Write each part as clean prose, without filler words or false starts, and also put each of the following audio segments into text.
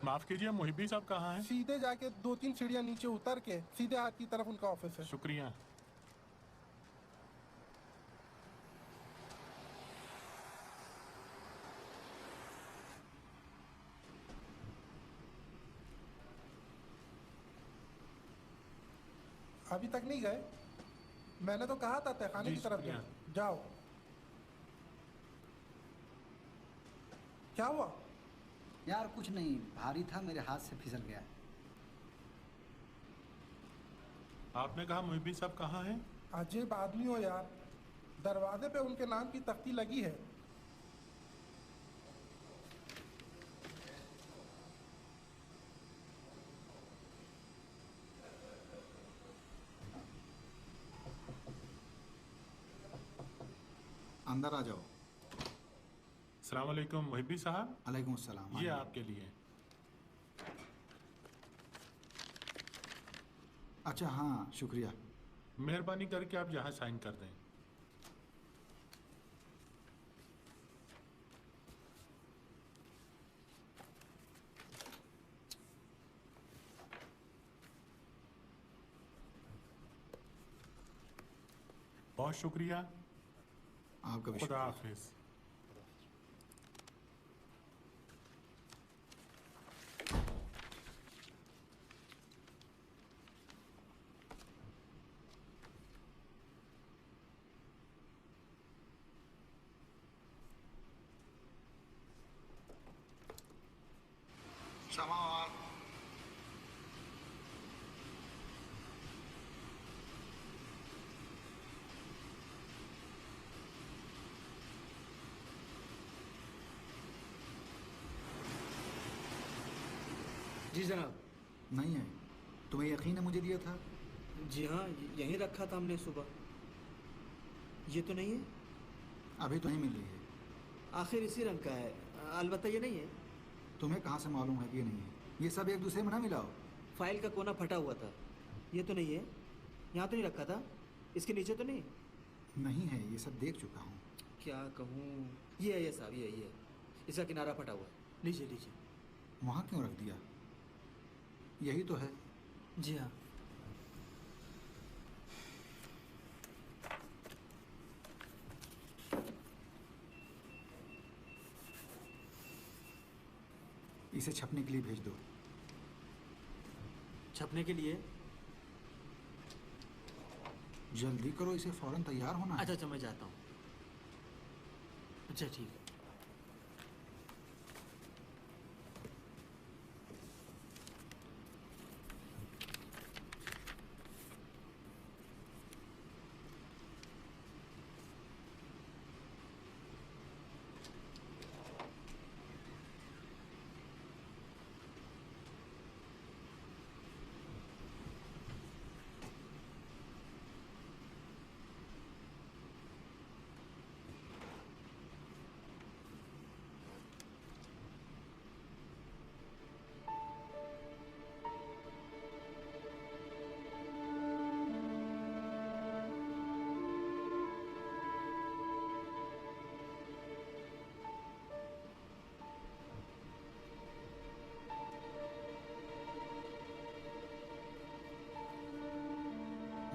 माफ कीजिए, मुहिबी साहब कहाँ हैं? सीधे जाके 2-3 सीढ़ियां नीचे उतर के सीधे हाथ की तरफ उनका ऑफिस है। शुक्रिया। अभी तक नहीं गए? मैंने तो कहा था तहखाने जी की तरफ शुक्रिया। जाओ। जाओ। क्या हुआ? यार कुछ नहीं, भारी था, मेरे हाथ से फिसल गया। आपने कहा मुहिबी साहब कहाँ हैं? अजीब आदमी हो यार, दरवाजे पे उनके नाम की तख्ती लगी है। अंदर आ जाओ। अस्सलाम वालेकुम मुहिबी साहब। अलैकुम अस्सलाम। ये आइए। आपके लिए। अच्छा हाँ, शुक्रिया। मेहरबानी करके आप यहाँ साइन कर दें। बहुत शुक्रिया। आपका भी खुदा शुक्रिया। हाफिज। समावार। जी जनाब। नहीं है? तुम्हें यकीन है मुझे दिया था? जी हाँ, यहीं रखा था हमने सुबह। ये तो नहीं है? अभी तो नहीं मिल रही है। आखिर इसी रंग का है, अलबत्ता ये नहीं है। तुम्हें कहाँ से मालूम है कि ये नहीं है? ये सब एक दूसरे में ना मिलाओ। फाइल का कोना फटा हुआ था। ये तो नहीं है? यहाँ तो नहीं रखा था? इसके नीचे तो नहीं? नहीं है, ये सब देख चुका हूँ। क्या कहूँ। ये है, ये साहब, ये है। इसका किनारा फटा हुआ है। लीजिए लीजिए। वहाँ क्यों रख दिया? यही तो है। जी हाँ। इसे छपने के लिए भेज दो। छपने के लिए? जल्दी करो, इसे फौरन तैयार होना है। अच्छा अच्छा, मैं जाता हूँ। अच्छा ठीक है।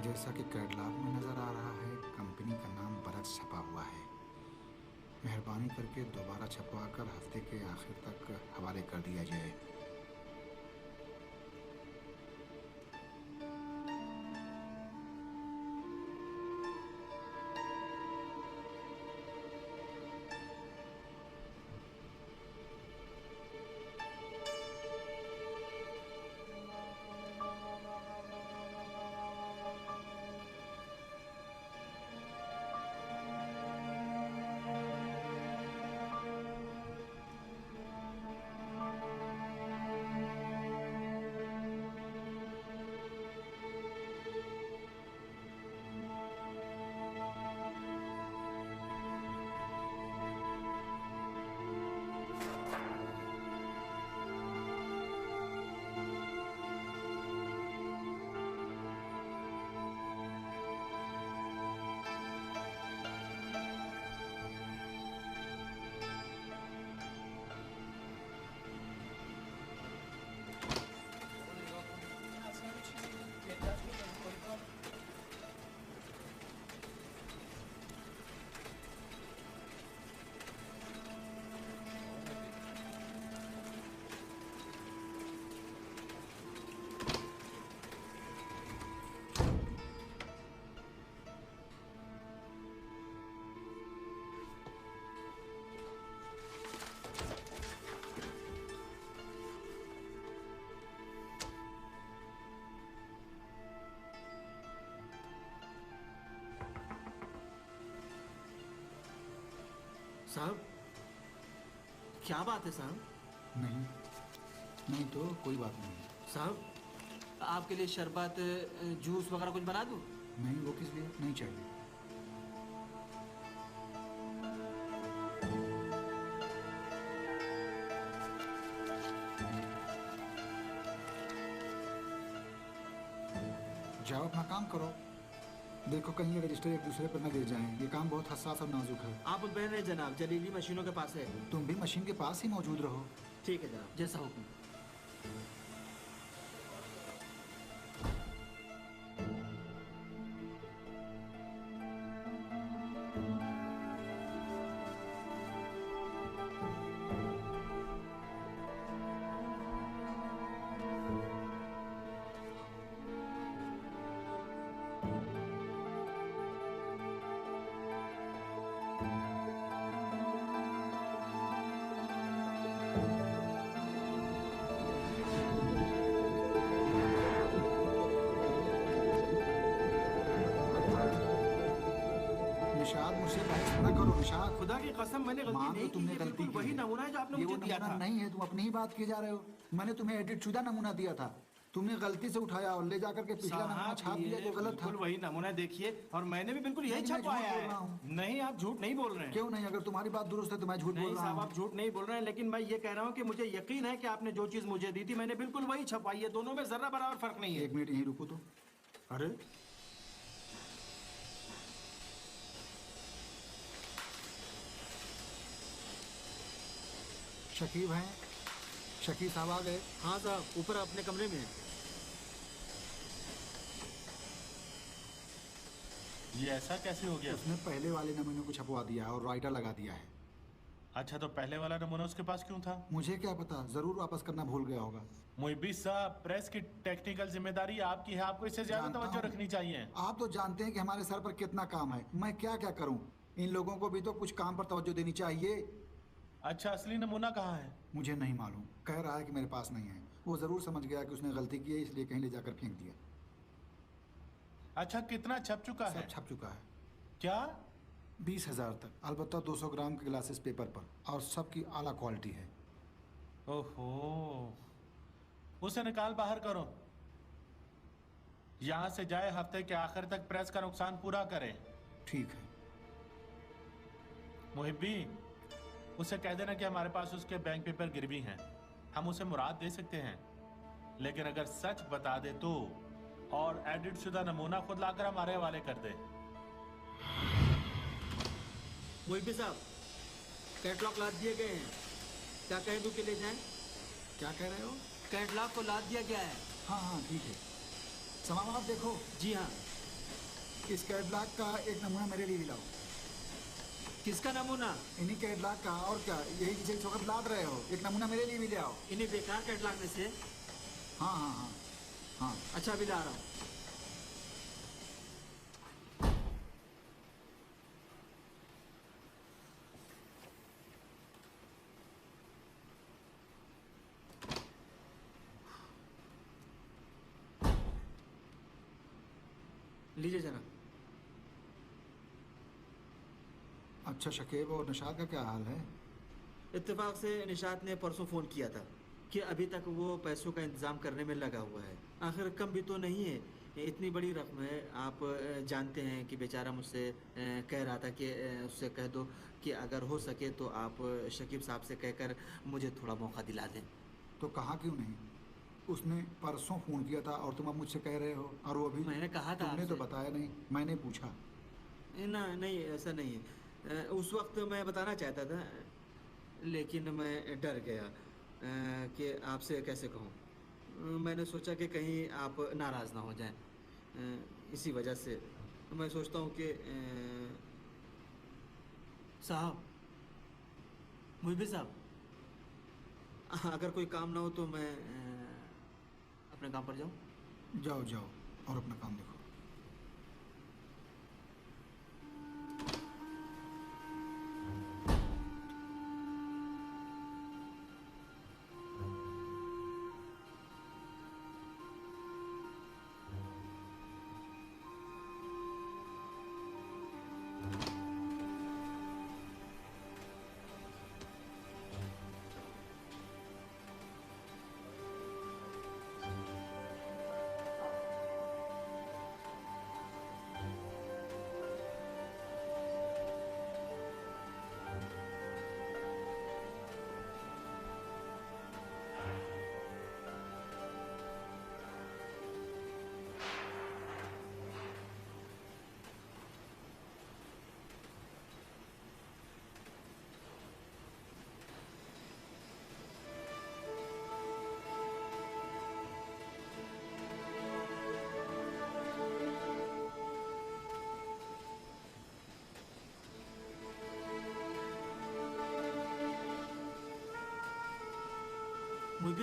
जैसा कि कैटलॉग में नज़र आ रहा है, कंपनी का नाम बरक्स छपा हुआ है। मेहरबानी करके दोबारा छपवा कर हफ्ते के आखिर तक हवाले कर दिया जाए। साहब, क्या बात है साहब? नहीं, नहीं तो कोई बात नहीं। साहब, आपके लिए शरबत, जूस वगैरह कुछ बना दूं? नहीं, वो किस लिए? नहीं चाहिए। जाओ अपना काम करो। देखो कहीं ये रजिस्टर एक दूसरे पर न गिर जाएं। ये काम बहुत हसास और नाजुक है। आप बहन रहे जनाब, जलीली मशीनों के पास है। तुम भी मशीन के पास ही मौजूद रहो। ठीक है जनाब, जैसा हुक्म। निशाद, मुझसे बहस न करो निशाद। खुदा की कसम, मैंने गलती मान लो नहीं की। तुमने ये गलती बिल्कुल की वही है। नमूना है जो आपने ये वो मुझे दिया नमूना था। नहीं है, तुम अपनी ही बात किए जा रहे हो। मैंने तुम्हें एडिट शुदा नमूना दिया था, तुमने गलती से उठाया और ले जाकर के पिछला नमूना छाप दिया जो गलत था। बिल्कुल वही नमूना देखिए, और मैंने भी बिल्कुल यही नहीं, मैं झूठ छपवाया बोल रहा है। हूँ। नहीं, आप झूठ नहीं बोल रहे हैं। क्यों नहीं? अगर तुम्हारी बात दुरुस्त है तो मैं झूठ बोल नहीं रहा साहब, हूँ। आप झूठ नहीं बोल रहे हैं, लेकिन मैं ये कह रहा हूँ कि मुझे यकीन है कि आपने जो चीज मुझे दी थी मैंने बिल्कुल वही छपवाई है। दोनों में जरा बराबर फर्क नहीं है। एक मिनट यहीं रुको तो। अरे शकीब हैं? शकीब साहब आ गए? हाँ साहब, ऊपर अपने कमरे में है। ये ऐसा कैसे हो गया? उसने पहले वाले नमूने को छपवा दिया है और राइटर लगा दिया है। अच्छा, तो पहले वाला नमूना उसके पास क्यों था? मुझे क्या पता, जरूर वापस करना भूल गया होगा। मुहिबी साहब, प्रेस की टेक्निकल जिम्मेदारी आपकी है, आपको इससे ज्यादा जानता तवज्जो हूँ। रखनी चाहिए। आप तो जानते हैं कि हमारे सर पर कितना काम है। मैं क्या क्या करूं? इन लोगों को भी तो कुछ काम पर तवज्जो देनी चाहिए। अच्छा, असली नमूना कहाँ है? मुझे नहीं मालूम, कह रहा है कि मेरे पास नहीं है। वो जरूर समझ गया कि उसने गलती की है, इसलिए कहीं ले जाकर फेंक दिया। अच्छा, कितना छप चुका है? सब छप चुका है। क्या? 20,000 तक, अलबत्ता 200 ग्राम के ग्लासेस पेपर पर, और सबकी आला क्वालिटी है। ओहो, उसे निकाल बाहर करो। यहां से जाए, हफ्ते के आखिर तक प्रेस का नुकसान पूरा करे। ठीक है। मुहिब्बी, उसे कह देना कि हमारे पास उसके बैंक पेपर गिरवी हैं, हम उसे मुराद दे सकते हैं, लेकिन अगर सच बता दे तो, और एडिट शुदा नमूना खुद लाकर हमारे हवाले कर दे। मुहिब्बी साहब, कैटलॉग लाद दिए गए हैं। क्या कह दूं कि ले जाएं? क्या कह रहे हो? कैटलॉग को लाद दिया गया है। हाँ हाँ ठीक है। समाम आप देखो, जी हाँ। इस कैटलॉग का एक नमूना मेरे लिए भी लाओ। किसका नमूना? इन्हीं कैटलॉग का, और क्या, यही जिसे इस वक्त लाद रहे हो, एक नमूना मेरे लिए भी ले आओ। इन्हीं बेकार कैटलॉग में से? हाँ हाँ हाँ हाँ। अच्छा, अभी ला रहा हूँ। लीजिए जनाब। अच्छा शकीब, और निशाद का क्या हाल है? इत्तेफाक से निशात ने परसों फ़ोन किया था कि अभी तक वो पैसों का इंतज़ाम करने में लगा हुआ है। आखिर कम भी तो नहीं है, इतनी बड़ी रकम है। आप जानते हैं कि बेचारा मुझसे कह रहा था कि उससे कह दो कि अगर हो सके तो आप शकीब साहब से कहकर मुझे थोड़ा मौका दिला दें। तो कहा क्यों नहीं? उसने परसों फ़ोन किया था और तुम अब मुझसे कह रहे हो, और वो भी मैंने कहा था तुमने तो आपसे। बताया नहीं, मैंने पूछा। ना नहीं, ऐसा नहीं है। उस वक्त मैं बताना चाहता था, लेकिन मैं डर गया कि आपसे कैसे कहूँ। मैंने सोचा कि कहीं आप नाराज़ ना हो जाएं, इसी वजह से मैं सोचता हूँ कि साहब, मुहिबी साहब, अगर कोई काम ना हो तो मैं अपने काम पर जाऊँ। जाओ जाओ और अपना काम देखो।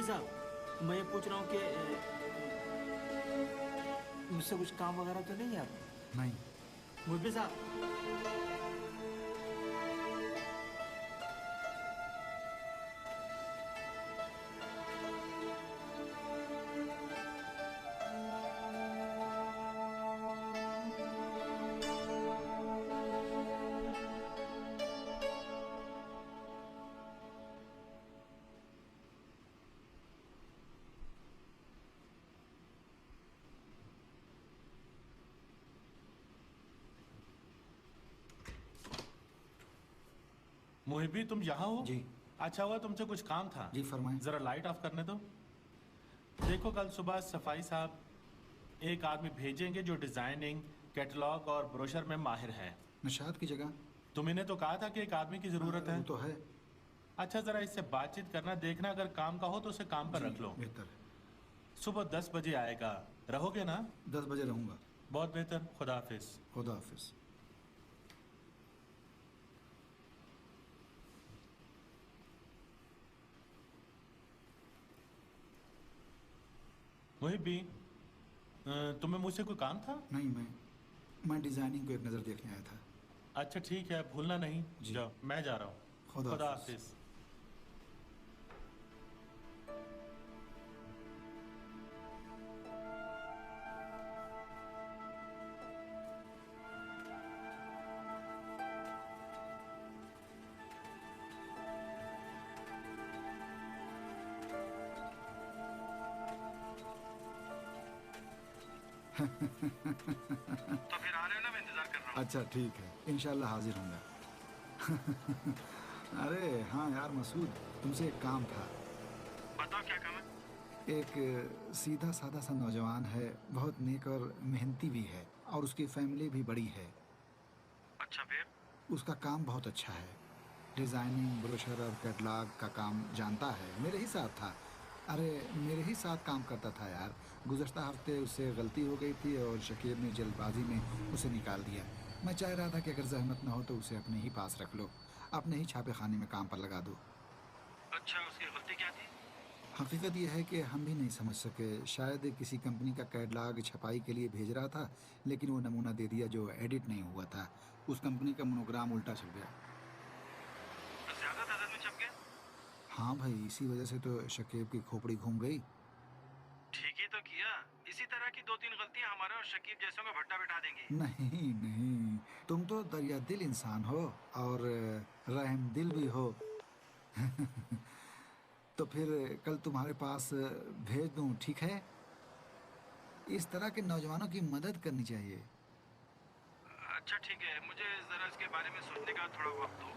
साहब, मैं ये पूछ रहा हूँ कि मुझसे कुछ काम वगैरह तो नहीं है आप? नहीं। मुझे साहब, मुहिबी, तुम यहाँ हो? जी। अच्छा हुआ तुमसे कुछ काम था। जी फरमाएं। जरा लाइट ऑफ करने दो। देखो, कल सुबह सफाई साहब एक आदमी भेजेंगे जो डिजाइनिंग, कैटलॉग और ब्रोशर में माहिर है। निशात की जगह? तुमने तो कहा था कि एक आदमी की जरूरत है। वो तो है। अच्छा, जरा इससे बातचीत करना, देखना अगर काम का हो तो उसे काम पर जी, रख लो। बेहतर है। सुबह 10 बजे आएगा, रहोगे ना? 10 बजे रहूंगा। बहुत बेहतर, खुदा हाफिज। खुदा हाफिज। मुहिबी, तुम्हें मुझसे कोई काम था? नहीं, मैं डिजाइनिंग को एक नज़र देखने आया था। अच्छा ठीक है, भूलना नहीं। जी। जाओ, मैं जा रहा हूँ। खुदा खुदा हाफिज। हाफिज। तो फिर आ रहे हो ना, मैं इंतजार कर रहा हूँ। अच्छा ठीक है, इंशाल्लाह हाजिर होऊंगा। अरे हाँ यार मसूद, तुमसे एक काम था। बताओ क्या काम है? एक सीधा साधा सा नौजवान है, बहुत नेक और मेहनती भी है, और उसकी फैमिली भी बड़ी है। अच्छा फिर? उसका काम बहुत अच्छा है। डिज़ाइनिंग, ब्रोशर और कैटलॉग का काम जानता है। मेरे ही साथ था। अरे मेरे ही साथ काम करता था यार। गुज़श्ता हफ्ते उससे गलती हो गई थी और शकीब ने जल्दबाजी में उसे निकाल दिया। मैं चाह रहा था कि अगर जहमत ना हो तो उसे अपने ही पास रख लो, अपने ही छापे खाने में काम पर लगा दो। अच्छा, उसकी गलती क्या थी? हकीकत यह है कि हम भी नहीं समझ सके। शायद किसी कंपनी का कैटलॉग छपाई के लिए भेज रहा था, लेकिन वो नमूना दे दिया जो एडिट नहीं हुआ था। उस कंपनी का मोनोग्राम उल्टा छप गया। ज्यादा तादाद में छप गया? हाँ भाई, इसी वजह से तो शकीब की खोपड़ी घूम गई। ठीक ही तो किया। इसी तरह की 2-3 गलतियां हमारे और शकीब जैसों का भट्टा बिठा देंगी। नहीं नहीं, तुम तो दरिया दिल इंसान हो और रहम दिल भी हो। तो फिर कल तुम्हारे पास भेज दूं, ठीक है? इस तरह के नौजवानों की मदद करनी चाहिए। अच्छा ठीक है, मुझे जरा इसके बारे में सोचने का थोड़ा वक्त दो।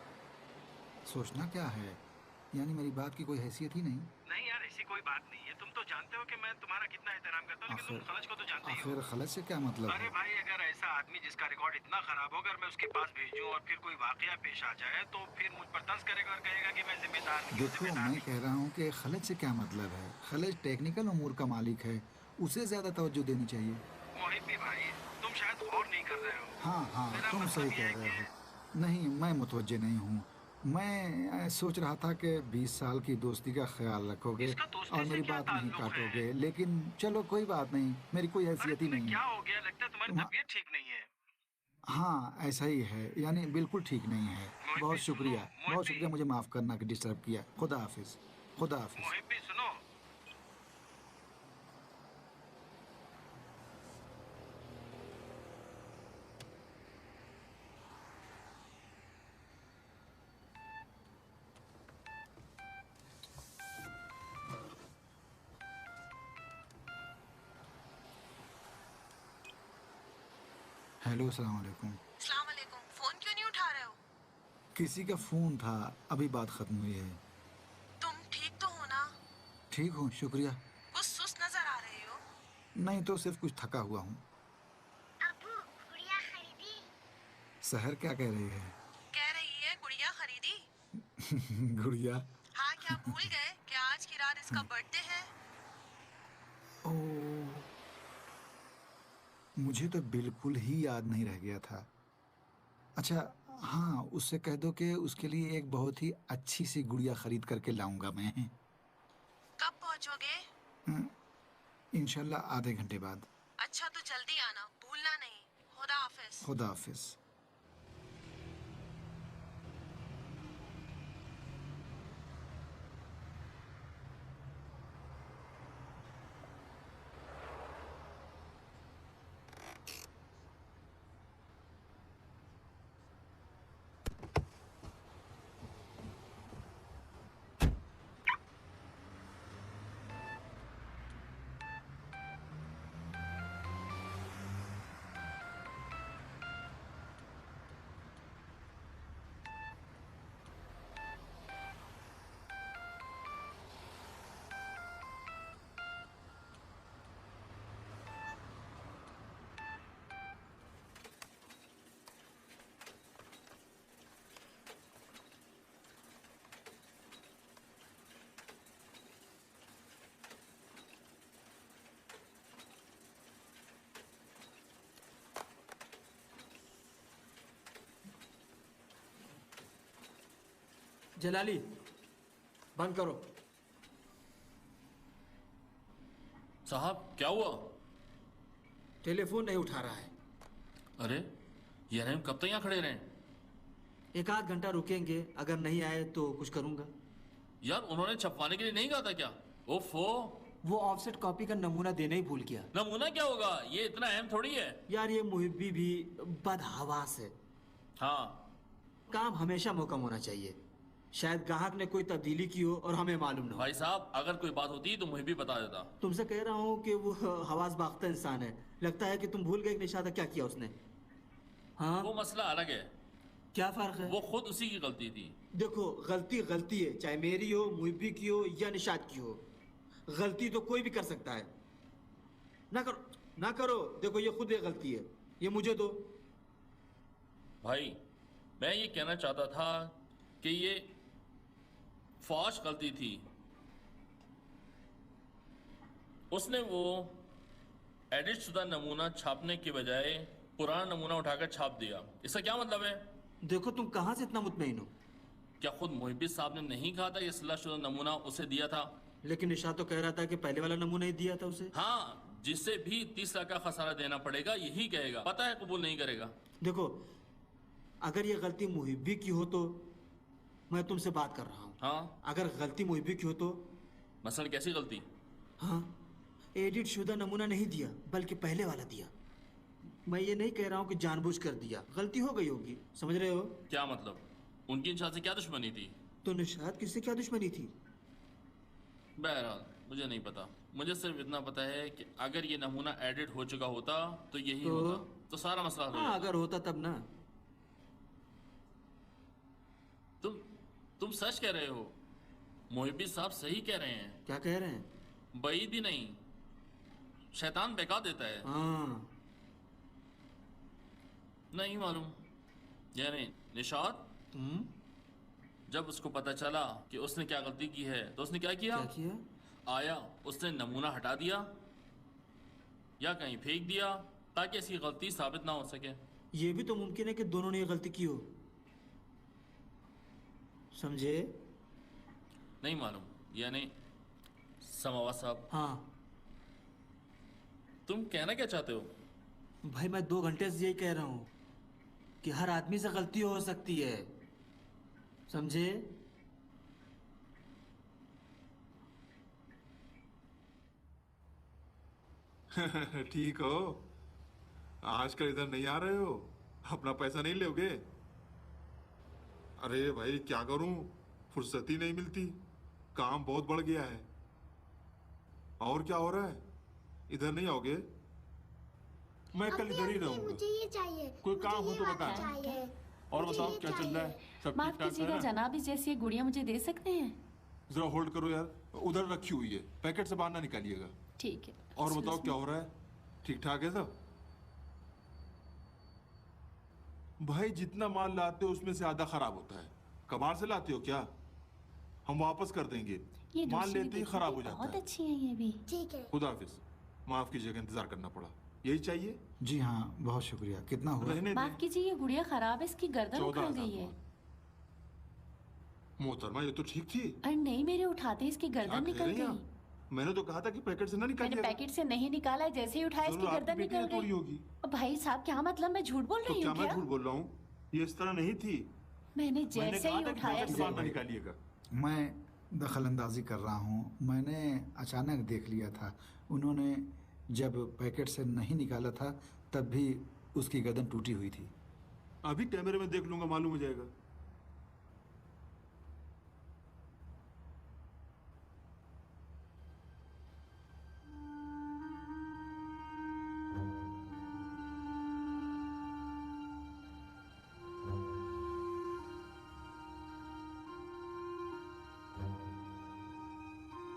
सोचना क्या है? यानी मेरी बात की कोई हैसियत ही नहीं? नहीं यार, ऐसी कोई बात नहीं है। तुम तो जानते हो कि मैं तुम्हारा कितना एहतराम करता हूँ, लेकिन तुम खलज को तो जानते ही हो। आखिर खलज से क्या मतलब अरे है? भाई, अगर ऐसा आदमी जिसका रिकॉर्ड इतना खराब हो, अगर मैं उसके पास भेजूं और फिर कोई वाकया पेश आ जाए तो फिर मुझ पर तंज करेगा और कहेगा कि मैं जिम्मेदार नहीं हूं, देखो, जिम्मेदार मैं नहीं। कह रहा हूँ कि खलज से क्या मतलब है। खलज टेक्निकल उमूर का मालिक है, उसे ज़्यादा तवज्जो देनी चाहिए। मोहित भी भाई, तुम शायद गौर नहीं कर रहे हो। हाँ हाँ, मेरा तुम मतलब सही ये कह है रहे कि हो। नहीं, मैं मुतवज्जे नहीं हूँ। मैं सोच रहा था कि 20 साल की दोस्ती का ख्याल रखोगे इसका दोस्ती और से मेरी क्या बात नहीं ताल्लुक काटोगे, है? लेकिन चलो कोई बात नहीं, मेरी कोई अरे हैसियत ही तुम्हें नहीं क्या है। हो गया? लगता है तुम्हारी तुम तबीयत ठीक नहीं है। हाँ, ऐसा ही है, यानी बिल्कुल ठीक नहीं है। मोहित बहुत भी सुनो, शुक्रिया, मोहित बहुत भी, शुक्रिया मुझे माफ़ करना कि डिस्टर्ब किया। खुदा हाफिज़। खुदा हाफिज़। मोहित भी सुनो। हेलो, अस्सलाम वालेकुम। अस्सलाम वालेकुम। फोन क्यों नहीं उठा रहे हो? किसी का फ़ोन था, अभी बात ख़त्म हुई है। तुम ठीक तो हो ना? ठीक हूँ, शुक्रिया। कुछ सुस्त नजर आ रहे हो। नहीं तो सिर्फ कुछ थका हुआ हूँ। अब्बू, गुड़िया खरीदी? सहर क्या कह रही है? कह रही है गुड़िया खरीदी। गुड़िया? हाँ, क्या भूल गए कि आज की रात इसका बर्थडे है? ओह, मुझे तो बिल्कुल ही याद नहीं रह गया था। अच्छा, हाँ, उससे कह दो कि उसके लिए एक बहुत ही अच्छी सी गुड़िया खरीद करके लाऊंगा मैं। कब पहुंचोगे? इंशाल्लाह आधे घंटे बाद। अच्छा तो जल्दी आना, भूलना नहीं। खुदा हाफिज। खुदा हाफिज। जलाली, बंद करो। साहब क्या हुआ? टेलीफोन नहीं उठा रहा है। अरे ये रहीम कब तक यहाँ खड़े रहे? एक आध घंटा रुकेंगे, अगर नहीं आए तो कुछ करूंगा। यार उन्होंने छपवाने के लिए नहीं कहा था क्या? ओफो, वो ऑफसेट कॉपी का नमूना देना ही भूल गया। नमूना क्या होगा, ये इतना अहम थोड़ी है। यार ये मुहिब्बी भी बदहवास है। हाँ, काम हमेशा मुकम्मल होना चाहिए। शायद ग्राहक ने कोई तब्दीली की हो और हमें मालूम ना हो। भाई साहब अगर कोई बात होती तो मुझे भी बता देता। तुमसे कह रहा हूँ कि वो हवास बाख्ता इंसान है। लगता है कि तुम भूल गए कि निशादा क्या किया उसने। हाँ, वो मसला अलग है। क्या फर्क है? वो खुद उसी की गलती थी। देखो गलती गलती है, चाहे मेरी हो, मुहिब्बी की हो या निशाद की हो। गलती तो कोई भी कर सकता है। ना करो ना करो, देखो ये खुद एक गलती है, ये मुझे दो। भाई मैं ये कहना चाहता था कि ये फौज गलती थी। उसने वो एडिट शुदा नमूना छापने के बजाय पुराना नमूना उठाकर छाप दिया। इसका क्या मतलब है? देखो तुम कहाँ से इतना मुतमईन हो? क्या खुद मुहिब्बी साहब ने नहीं कहा था ये सलाहशुदा नमूना उसे दिया था? लेकिन निशाद तो कह रहा था कि पहले वाला नमूना ही दिया था उसे। हाँ, जिसे भी 30 लाख का खसारा देना पड़ेगा यही कहेगा। पता है कबूल नहीं करेगा। देखो अगर ये गलती मुहिब्बी की हो तो मैं तुमसे बात कर रहा हूँ। हाँ, अगर गलती मुहिब्बी की हो तो? मसलन कैसी गलती? हाँ, एडिट शुदा नमूना नहीं दिया बल्कि पहले वाला दिया। मैं ये नहीं कह रहा हूँ कि जानबूझ कर दिया, गलती हो गई होगी, समझ रहे हो? क्या मतलब? उनकी निशाद से क्या दुश्मनी थी? तो निशाद किससे क्या दुश्मनी थी? बहरहाल मुझे नहीं पता। मुझे सिर्फ इतना पता है कि अगर ये नमूना एडिट हो चुका होता तो यही तो? होता, तो सारा मसला हल हो हाँ, जाता। अगर होता तब ना। तुम सच कह रहे हो। मुहिब्बी साहब सही कह रहे हैं। क्या कह रहे हैं? बईद ही नहीं, शैतान बहका देता है। हाँ, नहीं मालूम। यानी निशाद जब उसको पता चला कि उसने क्या गलती की है तो उसने क्या किया? क्या किया? आया, उसने नमूना हटा दिया या कहीं फेंक दिया ताकि ऐसी गलती साबित ना हो सके। ये भी तो मुमकिन है कि दोनों ने ये गलती की हो। समझे? नहीं मालूम। यानी समावा साहब, हाँ तुम कहना क्या चाहते हो? भाई, मैं 2 घंटे से यही कह रहा हूँ कि हर आदमी से गलती हो सकती है, समझे? ठीक हो? आजकल इधर नहीं आ रहे हो? अपना पैसा नहीं लोगे? अरे भाई क्या करूं, फुर्सत ही नहीं मिलती, काम बहुत बढ़ गया है। और क्या हो रहा है, इधर नहीं आओगे? मैं कल इधर ही रहूंगा। मुझे ये चाहिए, कोई काम हो तो मुझे ये बता। चाहिए। और मुझे बताओ ये क्या चल चाहिए। रहा है? सब माफ ठीक ठाक कीजिएगा है ना? जनाब, इस जैसी एक गुड़िया मुझे दे सकते हैं? जरा होल्ड करो यार, उधर रखी हुई है, पैकेट से बाहर ना निकालिएगा। ठीक है। और बताओ क्या हो रहा है, ठीक ठाक है सब? भाई जितना माल लाते हो उसमें से आधा खराब होता है। कबाड़ से लाते हो क्या? हम वापस कर देंगे। ये माल दूसरी लेते ही देखो, खराब हो ये जाता बहुत है। अच्छी है ये भी। ठीक है। खुदा हाफिज। माफ कीजिएगा, इंतजार करना पड़ा। यही चाहिए? जी हाँ, बहुत शुक्रिया। कितना हुआ? रहने माफ दें। कीजिए, ये गुड़िया खराब है, इसकी गर्दन उखड़ 14,000 गई है। हुआ। मोहतरमा ये तो ठीक थी। अरे नहीं, मेरे उठाते ही इसकी क्या गर्दन कह निकल रही हैं गई। आप? मैंने तो कहा था कि पैकेट से ना मैंने निकालिएगा। पैकेट से नहीं निकाला है, जैसे ही उठाया इसकी जरूर आपकी गर्दन बेटी निकल ने तोड़ी गई। होगी। भाई साहब क्या मतलब, मैं झूठ बोल तो रही क्या हूँ मैं क्या? झूठ बोल रहा हूँ? ये इस तरह नहीं थी। मैंने मैंने जैसे कहा ही था कि उठाया पैकेट से बाहर ना इसे। निकालिएगा। मैं दखल अंदाजी कर रहा हूँ। मैंने अचानक देख लिया था। उन्होंने जब पैकेट से नहीं निकाला था तब भी उसकी गर्दन टूटी हुई थी। अभी कैमरे में देख लूंगा, मालूम हो जाएगा।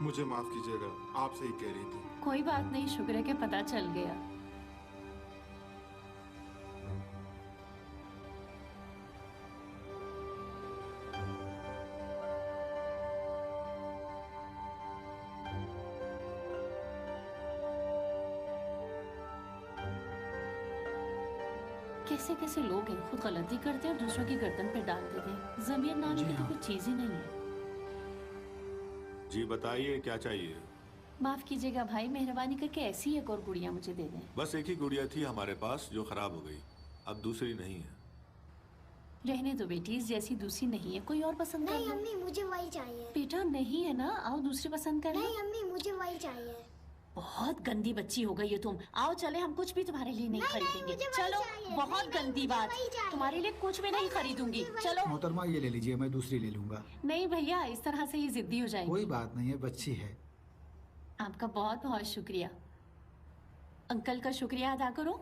मुझे माफ कीजिएगा, आपसे ही कह रही थी। कोई बात नहीं, शुक्र है कि पता चल गया। कैसे कैसे लोग हैं, खुद गलती करते हैं और दूसरों की गर्दन पे डाल देते हैं। जमीर नाम की तो कुछ चीज ही नहीं है। जी बताइए, क्या चाहिए? माफ कीजिएगा भाई, मेहरबानी करके ऐसी एक और गुड़िया मुझे दे दें। बस एक ही गुड़िया थी हमारे पास जो खराब हो गई, अब दूसरी नहीं है। रहने दो बेटी, इस जैसी दूसरी नहीं है, कोई और पसंद कर नहीं लो। अम्मी, मुझे वही चाहिए। बेटा नहीं है ना, आओ दूसरी पसंद कर लो। नहीं अम्मी, मुझे वही चाहिए। बहुत गंदी बच्ची हो गई है तुम। आओ चले, हम कुछ भी तुम्हारे लिए नहीं खरीदेंगे। मुझे वही चलो, चाहिए। बहुत नहीं, गंदी मुझे बात, वही चाहिए। तुम्हारे लिए कुछ भी नहीं खरीदूंगी। चलो। मोहतरमा ये ले लीजिए, मैं दूसरी ले लूंगा। नहीं भैया, इस तरह से ये जिद्दी हो जाएंगी। कोई बात नहीं है, बच्ची है। आपका बहुत बहुत शुक्रिया। अंकल का शुक्रिया अदा करो।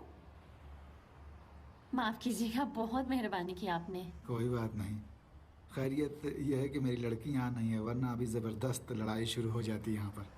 माफ कीजिएगा, बहुत मेहरबानी की आपने। कोई बात नहीं। खैरियत यह है कि मेरी लड़की यहाँ नहीं है, वरना अभी ज़बरदस्त लड़ाई शुरू हो जाती यहाँ पर।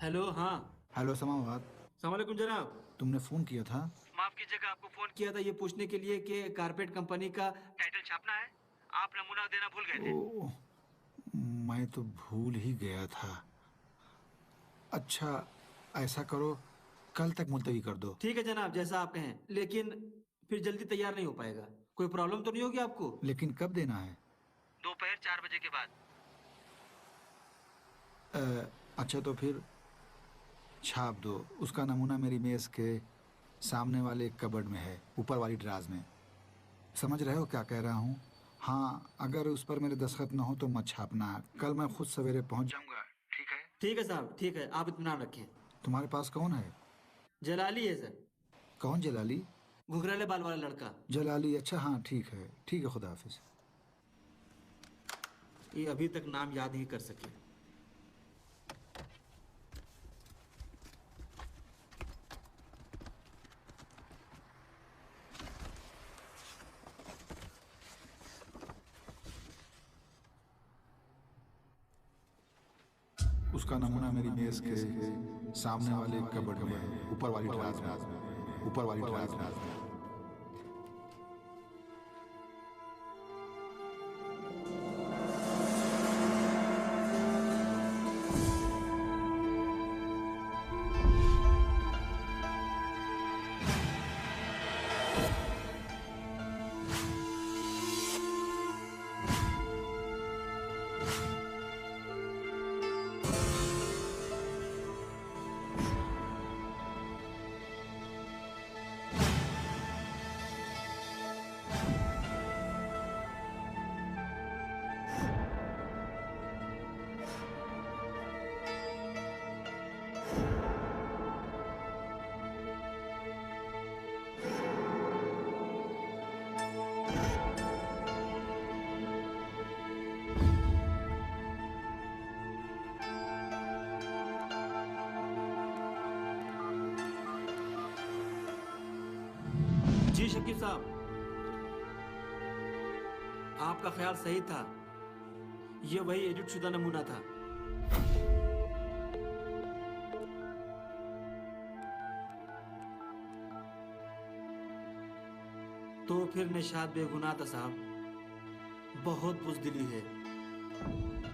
हेलो। हाँ हेलो समावाद, सलाम वालेकुम जनाब। तुमने फ़ोन किया था? माफ कीजिएगा, आपको फोन किया था ये पूछने के लिए कि कारपेट कंपनी का टाइटल छापना है। आप नमूना देना भूल गए थे। ओह, मैं तो भूल ही गया था। अच्छा ऐसा करो, कल तक मुलतवी कर दो। ठीक है जनाब, जैसा आप कहें, लेकिन फिर जल्दी तैयार नहीं हो पाएगा। कोई प्रॉब्लम तो नहीं होगी आपको? लेकिन कब देना है? दोपहर 4 बजे के बाद। अच्छा तो फिर छाप दो। उसका नमूना मेरी मेज़ के सामने वाले कबर्ड में है, ऊपर वाली ड्राज में। समझ रहे हो क्या कह रहा हूँ? हाँ, अगर उस पर मेरे दस्तखत न हो तो मत छापना। कल मैं खुद सवेरे पहुँच जाऊँगा। ठीक है? ठीक है साहब, ठीक है, आप इत्मीनान रखें। तुम्हारे पास कौन है? जलाली है सर। कौन जलाली? घुघराले बाल वाला लड़का। जलाली, अच्छा हाँ ठीक है। ठीक है, खुदा हाफिज। ये अभी तक नाम याद नहीं कर सके। उसका नमूना मेरी मेज़ के सामने वाले कबर्ड में है, ऊपर वाली ड्राज में। ऊपर वाली ड्राज में। शकीब साहब, आपका ख्याल सही था, ये वही एडिट शुदा नमूना था। तो फिर निशात बेगुनाह था साहब, बहुत बुज़दिली है,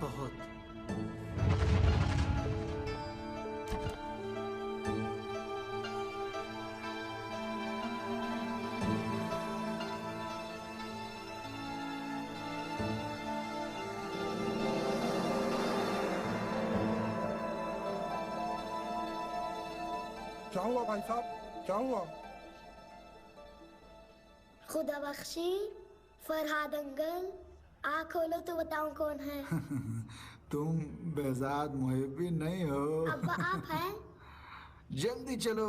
बहुत। क्या हुआ भाई साहब, क्या हुआ? खुदा बख्शी, फरहाद अंकल, आँख खोलो तो बताऊं कौन है। तुम बेजाद मुहिब्बी नहीं हो। अब्बा आप हैं? जल्दी चलो।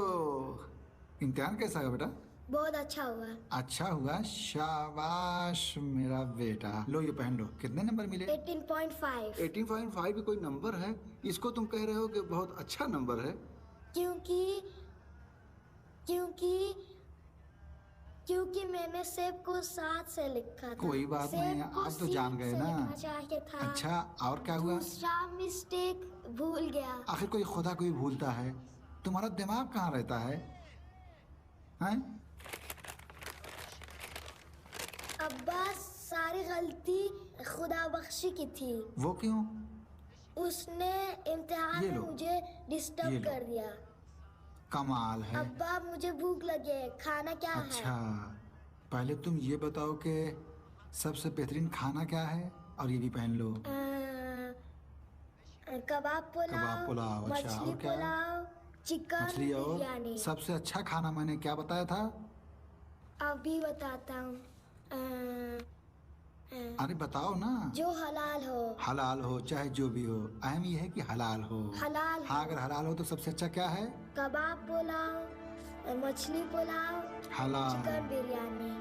इम्तिहान कैसा है बेटा? बहुत अच्छा हुआ। अच्छा हुआ, शाबाश मेरा बेटा। लो ये पहन लो। कितने नंबर मिले? 18.5। 18.5 भी कोई नंबर है? इसको तुम कह रहे हो कि बहुत अच्छा नंबर है? क्योंकि क्योंकि क्योंकि मैंने सेब को 7 से लिखा था। कोई बात नहीं, आप तो जान गए ना। चाहिए था। अच्छा, और क्या हुआ? दूसरा मिस्टेक भूल गया। आखिर कोई खुदा कोई भूलता है? तुम्हारा दिमाग कहाँ रहता है? हैं? अब्बा सारी गलती खुदा बख्शी की थी। वो क्यों? उसने इम्तिहान ये में लो, मुझे ये डिस्टर्ब लो। कर दिया। कमाल है। अब्बा मुझे भूख लगे, खाना क्या अच्छा, है? पहले तुम ये बताओ कि सबसे बेहतरीन खाना क्या है? और ये भी पहन लो। कबाब कबाब पुलाव, अच्छा, मछली और क्या? पुलाव, चिकन मछली और बिरयानी। सबसे अच्छा खाना मैंने क्या बताया था? अभी बताता हूँ। अरे बताओ ना। जो हलाल हो। हलाल हो चाहे जो भी हो, अहम ये है कि हलाल हो। हलाल हाँ, हो। अगर हलाल हो तो सबसे अच्छा क्या है? कबाब पुलाव, मछली पुलाव, हलाल। चिकन बिरयानी।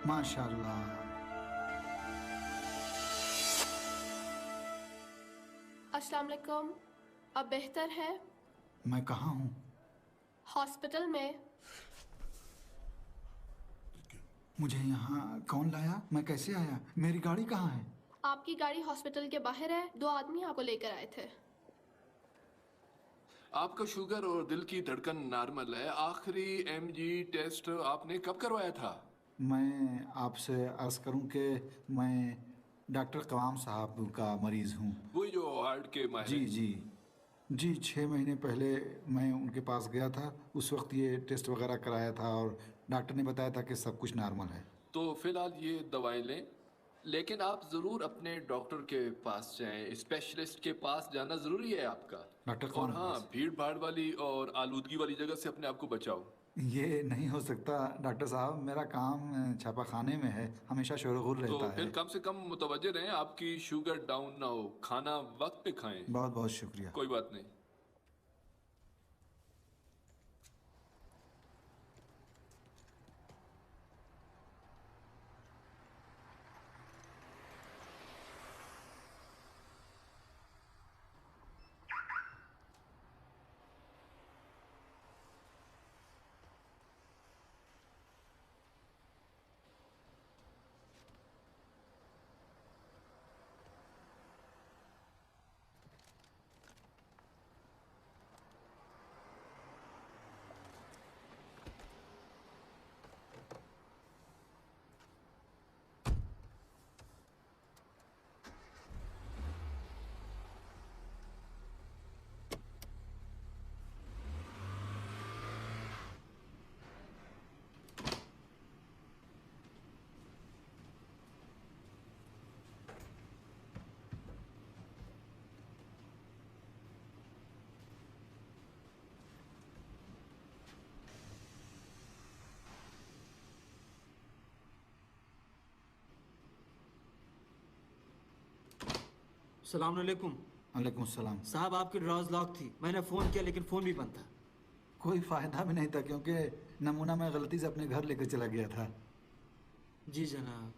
माशाल्लाह। अस्सलाम वालेकुम। अब बेहतर है? मैं कहाँ हूँ? हॉस्पिटल में। मुझे यहाँ कौन लाया? मैं कैसे आया? मेरी गाड़ी कहाँ है? आपकी गाड़ी हॉस्पिटल के बाहर है, 2 आदमी आपको लेकर आए थे। आपका शुगर और दिल की धड़कन नॉर्मल है। आखिरी एमजी टेस्ट आपने कब करवाया था? मैं आपसे अर्ज करूं कि मैं डॉक्टर कवाम साहब का मरीज हूँ। वही जो हार्ट के माहिर जी हैं। जी 6 महीने पहले मैं उनके पास गया था। उस वक्त ये टेस्ट वगैरह कराया था और डॉक्टर ने बताया था कि सब कुछ नॉर्मल है। तो फिलहाल ये दवाएं लें, लेकिन आप ज़रूर अपने डॉक्टर के पास जाएं। स्पेशलिस्ट के पास जाना ज़रूरी है आपका। डॉक्टर और कौन? हाँ, भीड़ भाड़ वाली और आलूदगी वाली जगह से अपने आप को बचाओ। ये नहीं हो सकता डॉक्टर साहब, मेरा काम छापा खाने में है, हमेशा शोरगुल तो रहता फिर है। कम से कम मुतवज्जे रहें, आपकी शुगर डाउन ना हो। खाना वक्त पे खाएं। बहुत बहुत शुक्रिया। कोई बात नहीं। सलाम अलैकुम। वालेकुम सलाम। साहब आपकी ड्रॉज लॉक थी, मैंने फ़ोन किया लेकिन फ़ोन भी बंद था। कोई फ़ायदा भी नहीं था क्योंकि नमूना मैं गलती से अपने घर लेकर चला गया था। जी जनाब।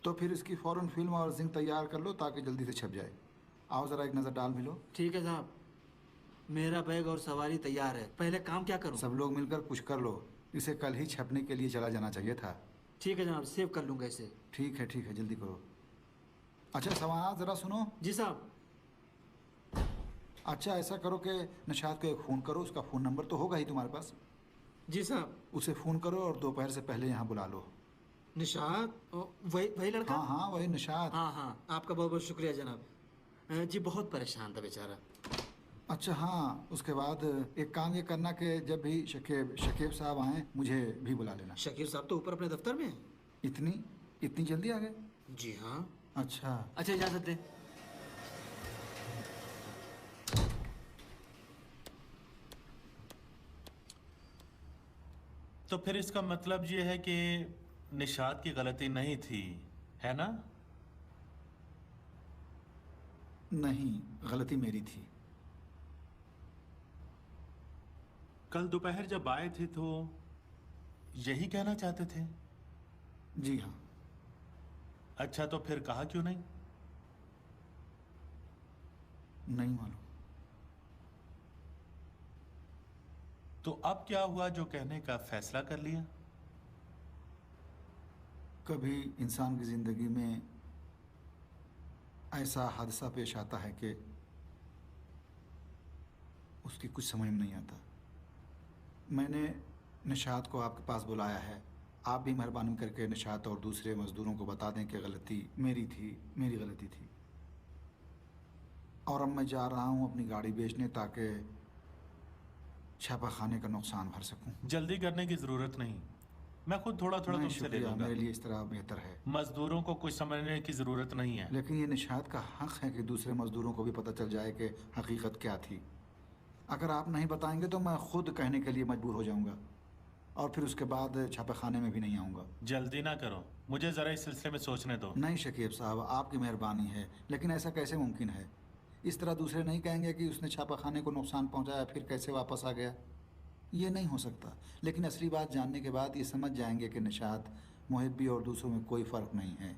तो फिर इसकी फ़ौरन फिल्म और जिंक तैयार कर लो ताकि जल्दी से छप जाए। आओ ज़रा एक नज़र डाल भी लो। ठीक है साहब, मेरा बैग और सवारी तैयार है। पहले काम क्या करूं? सब लोग मिलकर कुछ कर लो। इसे कल ही छपने के लिए चला जाना चाहिए था। ठीक है जनाब, सेव कर लूँगा इसे। ठीक है, जल्दी करो। अच्छा सवाना, ज़रा सुनो। जी साहब। अच्छा ऐसा करो कि निशात को एक फ़ोन करो, उसका फ़ोन नंबर तो होगा ही तुम्हारे पास। जी साहब। उसे फ़ोन करो और दोपहर से पहले यहाँ बुला लो। निशात? वही लड़का? हाँ वही निशात। हाँ, आपका बहुत बहुत शुक्रिया जनाब। जी बहुत परेशान था बेचारा। अच्छा हाँ, उसके बाद एक काम ये करना कि जब भी शकीब साहब आए मुझे भी बुला लेना। शकीब साहब तो ऊपर अपने दफ्तर में हैं। इतनी जल्दी आ गए? जी हाँ। अच्छा इजाज़त दें। तो फिर इसका मतलब ये है कि निशात की गलती नहीं थी, है ना? नहीं, गलती मेरी थी। कल दोपहर जब आए थे तो यही कहना चाहते थे? जी हाँ। अच्छा तो फिर कहा क्यों नहीं? नहीं मालूम। तो अब क्या हुआ जो कहने का फैसला कर लिया? कभी इंसान की जिंदगी में ऐसा हादसा पेश आता है कि उसकी कुछ समझ में नहीं आता। मैंने निशात को आपके पास बुलाया है। आप भी मेहरबानी करके निशात और दूसरे मजदूरों को बता दें कि गलती मेरी गलती थी। और अब मैं जा रहा हूँ अपनी गाड़ी बेचने ताकि छापा खाने का नुकसान भर सकूं। जल्दी करने की जरूरत नहीं, मैं खुद थोड़ा तुमसे ले लूंगा। मेरे लिए इस तरह बेहतर है। मजदूरों को कुछ समझने की जरूरत नहीं है। लेकिन ये निशात का हक है कि दूसरे मजदूरों को भी पता चल जाए कि हकीकत क्या थी। अगर आप नहीं बताएंगे तो मैं खुद कहने के लिए मजबूर हो जाऊंगा और फिर उसके बाद छापा खाने में भी नहीं आऊँगा। जल्दी ना करो, मुझे ज़रा इस सिलसिले में सोचने दो। नहीं शकीब साहब, आपकी मेहरबानी है, लेकिन ऐसा कैसे मुमकिन है? इस तरह दूसरे नहीं कहेंगे कि उसने छापा खाने को नुकसान पहुंचाया फिर कैसे वापस आ गया। ये नहीं हो सकता। लेकिन असली बात जानने के बाद ये समझ जाएंगे कि निशात, मुहिब्बी और दूसरों में कोई फ़र्क नहीं है।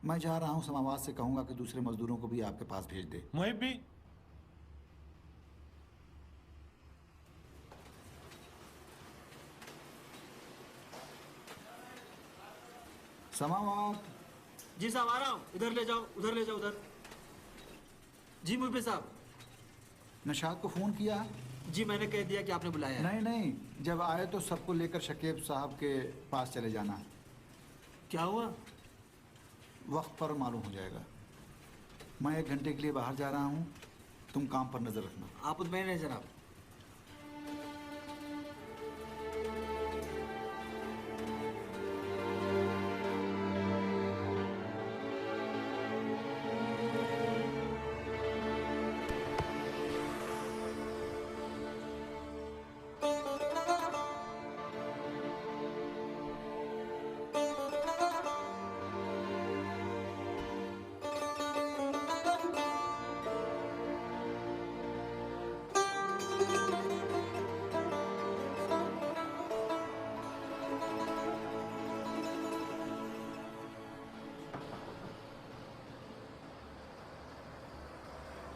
मैं जा रहा हूँ, समावाद से कहूँगा कि दूसरे मजदूरों को भी आपके पास भेज दे। मुहिब्बी? समावाद। जी साहब आ रहा हूँ। उधर ले जाओ उधर। जी मुहिब्बी साहब। निशात को फ़ोन किया? जी मैंने कह दिया कि आपने बुलाया। नहीं, जब आए तो सबको लेकर शकीब साहब के पास चले जाना। क्या हुआ? वक्त पर मालूम हो जाएगा। मैं 1 घंटे के लिए बाहर जा रहा हूँ, तुम काम पर नजर रखना। आप मुतमईन हैं जनाब।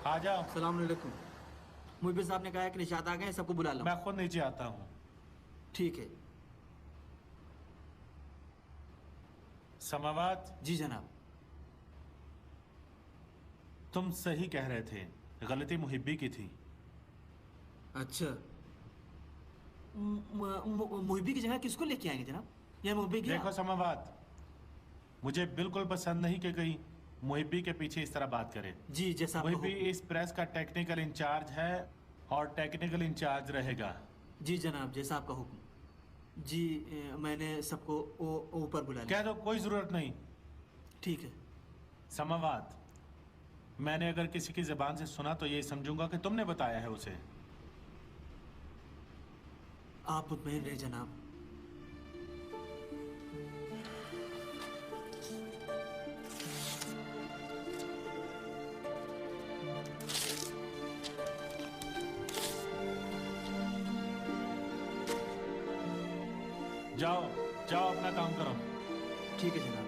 आ जाओ। सलाम अलैकुम। मुहिब्बी साहब ने कहा है कि निशात आ गए, सबको बुला लो। मैं खुद नीचे आता हूँ। ठीक है। समावाद। जी जनाब। तुम सही कह रहे थे, गलती मुहिब्बी की थी। अच्छा, मुहिब्बी की जगह किसको लेके आएंगे जनाब? यह मुहिब्बी की। देखो समावाद, मुझे बिल्कुल पसंद नहीं कि कोई मुहिब्बी के पीछे इस तरह बात करे। जी जैसा मुहिब्बी इस प्रेस का टेक्निकल इंचार्ज है और टेक्निकल इंचार्ज रहेगा। जी जनाब, जैसा आपका हुक्म। जी मैंने सबको ऊपर बुला लिया। कह दो, कोई जरूरत नहीं। ठीक है। समावाद, मैंने अगर किसी की जबान से सुना तो ये समझूंगा कि तुमने बताया है उसे। आप मुतमईन रहे जनाब। जाओ अपना काम करो। ठीक है जनाब।